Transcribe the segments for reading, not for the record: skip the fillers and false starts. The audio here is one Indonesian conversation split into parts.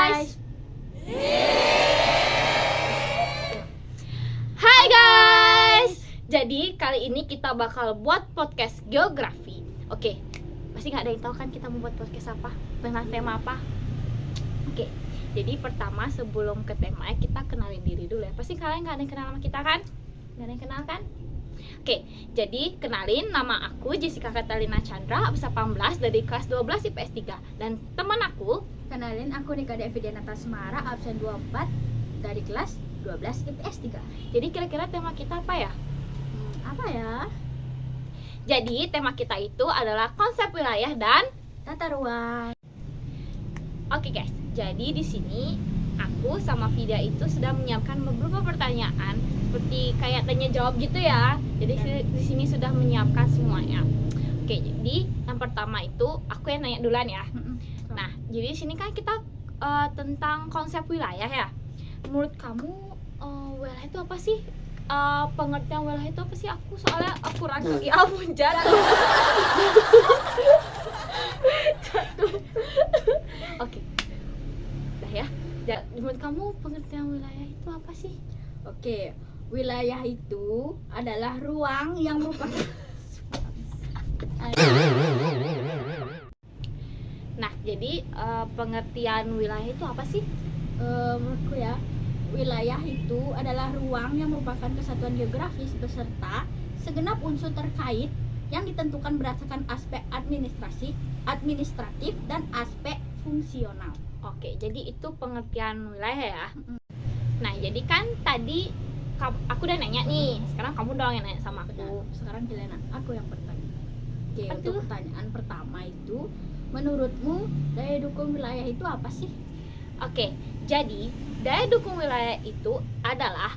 guys. Hai guys. Jadi kali ini kita bakal buat podcast geografi. Oke, pasti nggak ada yang tahu kan kita mau buat podcast apa, tentang tema apa. Oke, jadi pertama sebelum ke tema kita kenalin diri dulu ya. Pasti kalian nggak ada yang kenal sama kita kan? Nggak ada yang kenal kan? Oke, jadi kenalin, nama aku Jessica Catalina Chandra, absen 18 dari kelas 12 IPS 3. Dan teman aku, Kenalin, aku Nika Devi Denata Semara, absen 24 dari kelas 12 IPS 3. jadi kira-kira tema kita apa ya? Apa ya? Jadi tema kita itu adalah konsep wilayah dan Tata ruang. oke guys. Jadi di sini aku sama Vida itu sudah menyiapkan beberapa pertanyaan seperti kayak tanya jawab gitu ya. Jadi di sini sudah menyiapkan semuanya. Oke, jadi yang pertama itu aku yang nanya duluan ya. Nah, jadi di sini kan kita tentang konsep wilayah ya. Menurut kamu wilayah itu apa sih? Pengertian wilayah itu apa sih? Soalnya aku ragu ya ampun jatuh. Oke. Dah ya. Menurut kamu pengertian wilayah itu apa sih? Oke, wilayah itu adalah ruang yang merupakan Nah, jadi pengertian wilayah itu apa sih? menurutku ya, wilayah itu adalah ruang yang merupakan kesatuan geografis beserta segenap unsur terkait yang ditentukan berdasarkan aspek administratif dan aspek fungsional. Oke, jadi itu pengertian wilayah ya. Nah, jadi kan tadi aku udah nanya nih, sekarang kamu dong yang nanya sama aku. Sekarang giliran aku yang bertanya. Oke, Apa untuk tuh? pertanyaan pertama itu, menurutmu daya dukung wilayah itu apa sih? Oke, jadi daya dukung wilayah itu adalah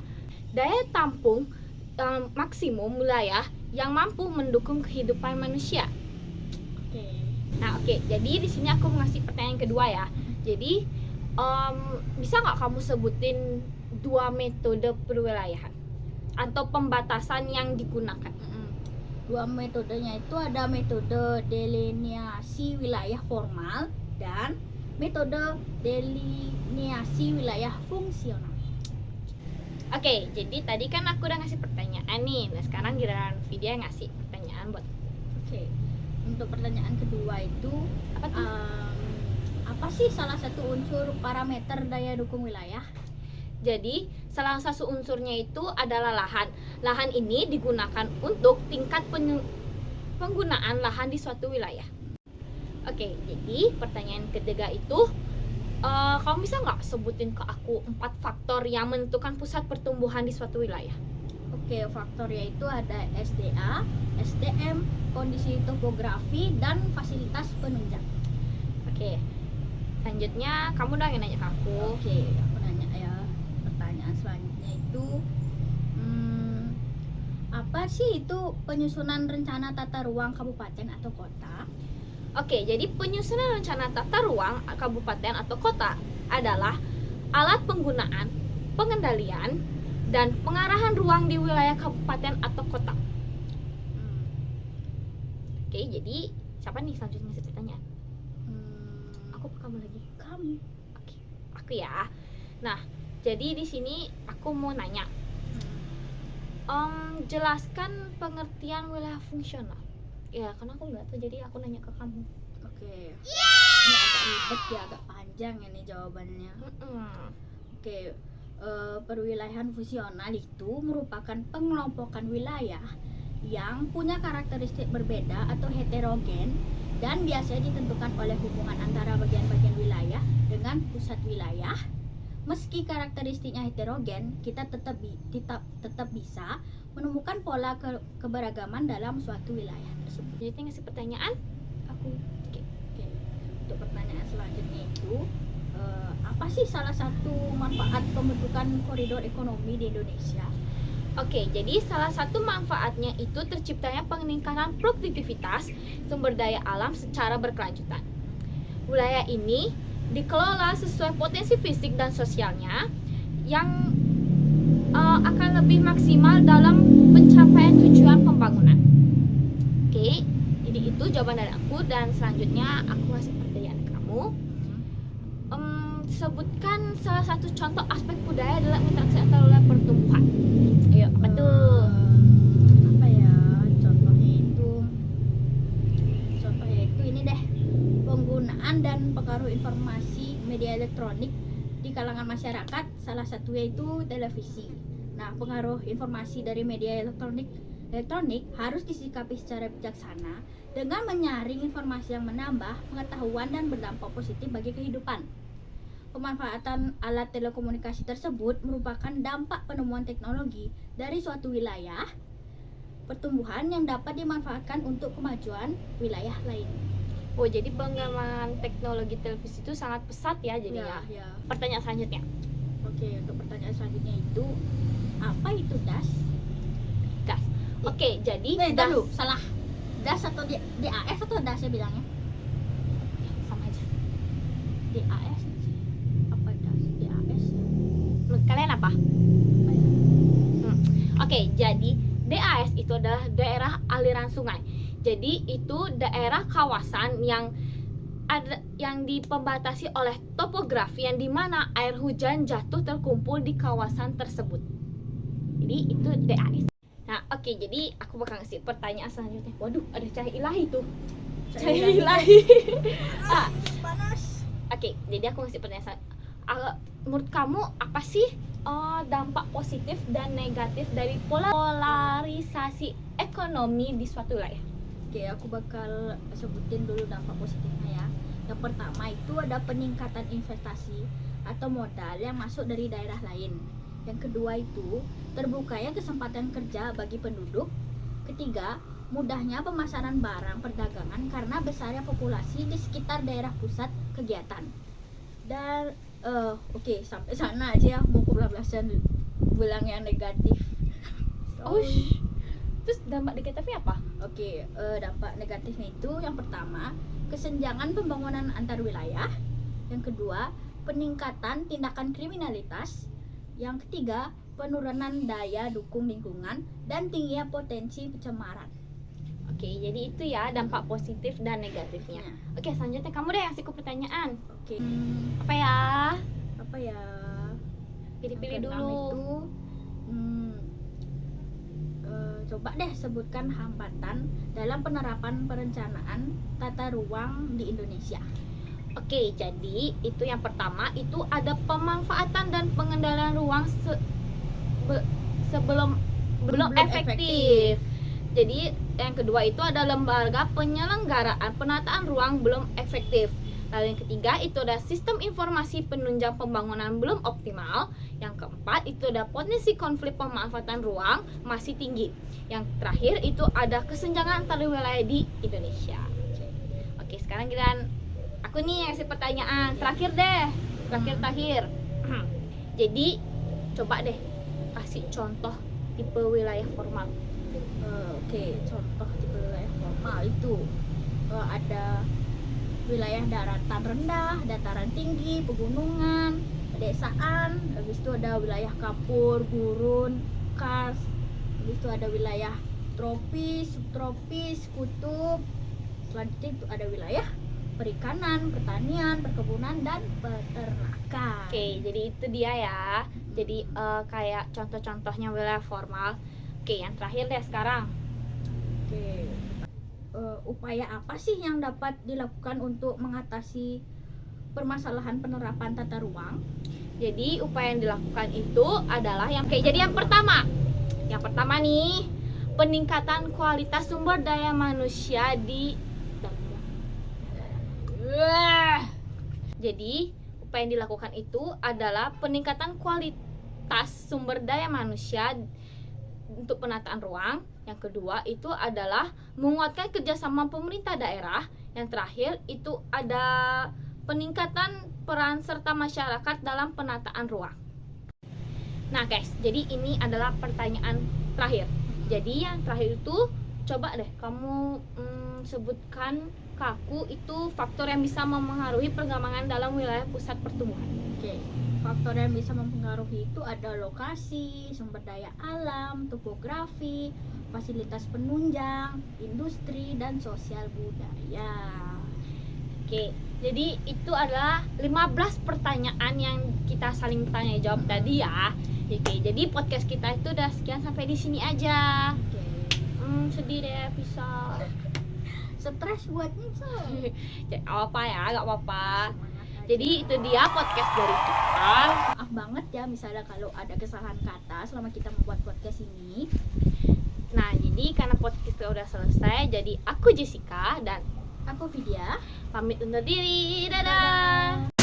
daya tampung maksimum wilayah yang mampu mendukung kehidupan manusia. Oke. Nah, oke, jadi di sini aku ngasih pertanyaan kedua ya. Jadi bisa nggak kamu sebutin dua metode perwilayahan atau pembatasan yang digunakan? Dua metodenya itu ada metode delineasi wilayah formal dan metode delineasi wilayah fungsional. Oke, jadi tadi kan aku udah ngasih pertanyaan nih. Nah, sekarang giliran Vidya ngasih pertanyaan buat Oke. Untuk pertanyaan kedua itu, apa tuh? apa sih salah satu unsur parameter daya dukung wilayah? Jadi, salah satu unsurnya itu adalah lahan. Lahan ini digunakan untuk tingkat penggunaan lahan di suatu wilayah. Oke, jadi pertanyaan ketiga itu, kamu bisa nggak sebutin ke aku 4 faktor yang menentukan pusat pertumbuhan di suatu wilayah? Oke, faktornya itu ada SDA, SDM, kondisi topografi, dan fasilitas penunjang. Oke, selanjutnya kamu dong yang nanya ke aku. Oke, aku nanya ya. Pertanyaan selanjutnya itu, apa sih itu penyusunan rencana tata ruang kabupaten atau kota? Oke, jadi penyusunan rencana tata ruang kabupaten atau kota adalah alat penggunaan, pengendalian, dan pengarahan ruang di wilayah kabupaten atau kota. Oke, jadi siapa nih selanjutnya ngasih pertanyaan? Aku apa kamu lagi? Kamu. Oke, aku ya. Nah, jadi di sini aku mau nanya, jelaskan pengertian wilayah fungsional. Ya, karena aku nggak tahu, jadi aku nanya ke kamu. Oke. Ini agak ribet ya, agak panjang ini jawabannya. Oke, perwilayahan fungsional itu merupakan pengelompokan wilayah yang punya karakteristik berbeda atau heterogen dan biasanya ditentukan oleh hubungan antara bagian-bagian wilayah dengan pusat wilayah. Meski karakteristiknya heterogen, kita tetap bisa menemukan pola keberagaman dalam suatu wilayah tersebut. Jadi ngasih pertanyaan Aku. Oke. Untuk pertanyaan selanjutnya itu, apa sih salah satu manfaat pembentukan koridor ekonomi di Indonesia? Oke, jadi salah satu manfaatnya itu terciptanya peningkatan produktivitas sumber daya alam secara berkelanjutan. Wilayah ini dikelola sesuai potensi fisik dan sosialnya yang akan lebih maksimal dalam pencapaian tujuan pembangunan. Oke, jadi itu jawaban dari aku, dan selanjutnya aku ngasih pertanyaan ke kamu. sebutkan salah satu contoh aspek budaya dalam interaksi antar wilayah pertumbuhan. Ayo, apa tuh? Apa ya contohnya itu ini deh, penggunaan dan pengaruh informasi media elektronik di kalangan masyarakat, salah satunya itu televisi. Nah, pengaruh informasi dari media elektronik harus disikapi secara bijaksana dengan menyaring informasi yang menambah pengetahuan dan berdampak positif bagi kehidupan. Pemanfaatan alat telekomunikasi tersebut merupakan dampak penemuan teknologi dari suatu wilayah pertumbuhan yang dapat dimanfaatkan untuk kemajuan wilayah lain. Oh, jadi pengembangan teknologi televisi itu sangat pesat ya jadinya. Ya. Pertanyaan selanjutnya. Oke, untuk pertanyaan selanjutnya itu apa itu DAS? Gas. Oke, jadi DAS. Salah. DAS atau DAS atau DAS ya bilangnya? sama aja. DAS. Apa DAS? DAS. Menurut kalian apa? Apa ya? Oke, jadi DAS itu adalah daerah aliran sungai. Jadi itu daerah kawasan yang dipembatasi oleh topografi yang dimana air hujan jatuh terkumpul di kawasan tersebut. Jadi itu DAS. Nah, oke, jadi aku bakal ngasih pertanyaan selanjutnya. Waduh, ada cahaya ilahi tuh. Cahaya ilahi. Panas. Oke, jadi aku ngasih pertanyaan. Menurut kamu apa sih dampak positif dan negatif dari polarisasi ekonomi di suatu wilayah? Oke, aku bakal sebutin dulu dampak positifnya ya. Yang pertama itu ada peningkatan investasi atau modal yang masuk dari daerah lain. Yang kedua itu terbukanya kesempatan kerja bagi penduduk. Ketiga, mudahnya pemasaran barang perdagangan karena besarnya populasi di sekitar daerah pusat kegiatan. Dan oke, sampai sana aja ya, mau kebablasan bilang yang negatif. Terus dampak negatifnya apa? Oke, dampak negatifnya itu yang pertama, kesenjangan pembangunan antar wilayah. Yang kedua, peningkatan tindakan kriminalitas. Yang ketiga, penurunan daya dukung lingkungan dan tingginya potensi pencemaran. Oke, jadi itu ya dampak positif dan negatifnya. Oke, selanjutnya kamu deh kasih pertanyaan. Oke. Apa ya? Apa ya? Pilih-pilih Yang keenam dulu. Itu, coba deh sebutkan hambatan dalam penerapan perencanaan tata ruang di Indonesia. Oke, jadi itu yang pertama itu ada pemanfaatan dan pengendalian ruang belum efektif. Jadi yang kedua itu ada lembaga penyelenggaraan penataan ruang belum efektif. Lalu yang ketiga itu ada sistem informasi penunjang pembangunan belum optimal. Yang keempat itu ada potensi konflik pemanfaatan ruang masih tinggi. Yang terakhir itu ada kesenjangan antar wilayah di Indonesia. Oke, sekarang giliran aku nih yang kasih pertanyaan terakhir deh. Terakhir. Jadi coba deh kasih contoh tipe wilayah formal. Oke, contoh tipe wilayah formal itu ada wilayah daratan rendah, dataran tinggi, pegunungan, pedesaan. Habis itu ada wilayah kapur, gurun, kars. Habis itu ada wilayah tropis, subtropis, kutub. Selanjutnya itu ada wilayah perikanan, pertanian, perkebunan, dan peternakan. Oke, jadi itu dia ya. Jadi kayak contoh-contohnya wilayah formal. Oke, yang terakhir deh sekarang. Oke. Upaya apa sih yang dapat dilakukan untuk mengatasi permasalahan penerapan tata ruang? Jadi upaya yang dilakukan itu adalah jadi yang pertama nih, peningkatan kualitas sumber daya manusia di Jadi upaya yang dilakukan itu adalah peningkatan kualitas sumber daya manusia untuk penataan ruang. Yang kedua itu adalah menguatkan kerjasama pemerintah daerah. Yang terakhir itu ada peningkatan peran serta masyarakat dalam penataan ruang. Nah guys, jadi ini adalah pertanyaan terakhir. Jadi yang terakhir itu coba deh kamu sebutkan ke aku itu faktor yang bisa mempengaruhi perkembangan dalam wilayah pusat pertumbuhan. Oke. Faktor yang bisa mempengaruhi itu ada lokasi, sumber daya alam, topografi, fasilitas penunjang, industri, dan sosial budaya. Oke, Jadi itu adalah 15 pertanyaan yang kita saling tanya jawab tadi ya. Oke, jadi podcast kita itu udah sekian, sampai di sini aja. Oke. Sedih deh bisa. Stres buatnya tuh. Gak apa ya, gak apa-apa. Semangat aja. Jadi itu dia podcast dari kita. Maaf banget ya misalnya kalau ada kesalahan kata selama kita membuat podcast ini. Nah, jadi karena podcast kita udah selesai, jadi aku Jessica dan Aku Vidya. pamit undur diri. Dadah.